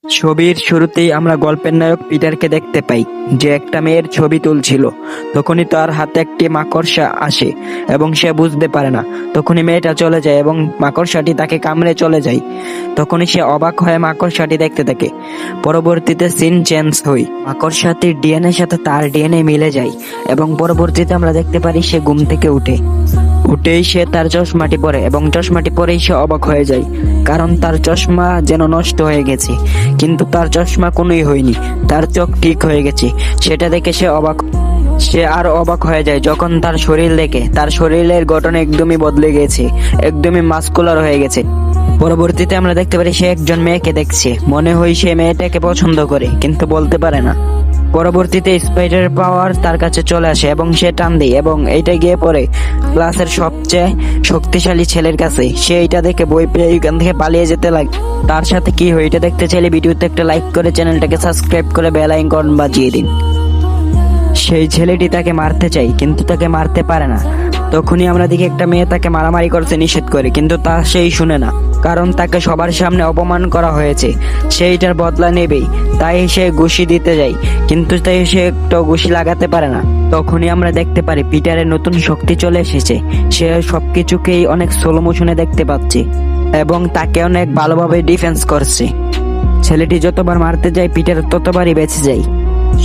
ছবির শুরুতেই আমরা গল্পের নায়ক পিটারকে দেখতে পাই, যে একটা মেয়ের ছবি তুলছিল। তখনই তার হাতে একটি মাকড়সা আসে এবং সে বুঝতে পারে না। তখনই মেয়েটা চলে যায় এবং মাকড়সাটি তাকে কামড়ে চলে যায়। তখনই সে অবাক হয়ে মাকড়সাটি দেখতে থাকে। পরবর্তীতে সিন চেঞ্জ হয়, মাকড়সাটির ডিএনএর সাথে তার ডিএনএ মিলে যায় এবং পরবর্তীতে আমরা দেখতে পারি সে ঘুম থেকে উঠেই সে তার চশমাটি পরে এবং চশমাটি পরেই সে অবাক হয়ে যায়, কারণ তার চশমা যেন নষ্ট হয়ে গেছে। কিন্তু তার চশমা কোনোই হয়নি, তার চোখ ঠিক হয়ে গেছে। সেটা দেখে সে আর অবাক হয়ে যায় যখন তার শরীর দেখে তার শরীরের গঠন একদমই বদলে গেছে, একদমই মাস্কুলার হয়ে গেছে। পরবর্তীতে আমরা দেখতে পারি সে একজন মেয়েকে দেখছে, মনে হয় সে মেয়েটাকে পছন্দ করে কিন্তু বলতে পারে না। পরবর্তীতে স্পাইডার পাওয়ার তার কাছে চলে আসে এবং সে টান দেয় এবং এইটা গিয়ে পড়ে ক্লাসের সবচেয়ে শক্তিশালী ছেলের কাছে। সে এইটা দেখে বই পেয়ে এখান থেকে পালিয়ে যেতে লাগে। তার সাথে কি হয় এটা দেখতে চাইলে ভিডিওতে একটা লাইক করে চ্যানেলটাকে সাবস্ক্রাইব করে বেল আইকন বাজিয়ে দিন। সেই ছেলেটি তাকে মারতে চায় কিন্তু তাকে মারতে পারে না। তখনই আমরা দেখি একটা মেয়ে তাকে মারামারি করতে নিষেধ করে, কিন্তু তা সেই শুনে না, কারণ তাকে সবার সামনে অপমান করা হয়েছে। সেইটার বদলা নেবেই, তাই সে ঘুষি দিতে যায়, কিন্তু তাই সে একটা ঘুষি লাগাতে পারে না। তখনই আমরা দেখতে পারি পিটারের নতুন শক্তি চলে এসেছে। সে সবকিছুকেই অনেক স্লো মোশনে দেখতে পাচ্ছে এবং তাকে অনেক ভালোভাবে ডিফেন্স করছে। ছেলেটি যতবার মারতে যায় পিটার ততবারই বেঁচে যায়।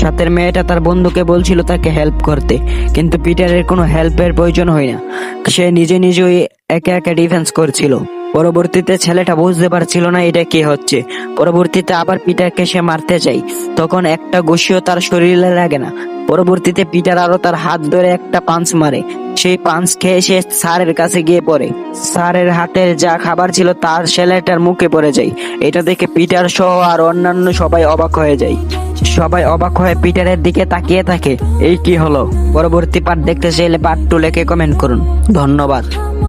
সাথের মেয়েটা তার বন্ধুকে বলছিল তাকে হেল্প করতে, কিন্তু পিটারের কোনো হেল্পের প্রয়োজন হয় না। সে নিজেই একে একে ডিফেন্স করছিল। পরবর্তীতে ছেলেটা বুঝতে পারছিল না এটা কি হচ্ছে। পরবর্তীতে আবার পিটারকে সে মারতে চায়, তখন একটা ঘুষিও তার শরীরে লাগে না। পরবর্তীতে পিটার আরো তার হাত ধরে একটা পাঞ্চ মারে। সেই পাঞ্চ খেয়ে সে স্যারের কাছে গিয়ে পড়ে। স্যারের হাতের যা খাবার ছিল তার ছেলেটার মুখে পড়ে যায়। এটা দেখে পিটার সহ আর অন্যান্য সবাই অবাক হয়ে যায়। সবাই অবাক হয়ে পিটারের দিকে তাকিয়ে থাকে, এই কি হলো। পরবর্তী পার্ট দেখতে চাইলে পার্ট 2 লিখে কমেন্ট করুন। ধন্যবাদ।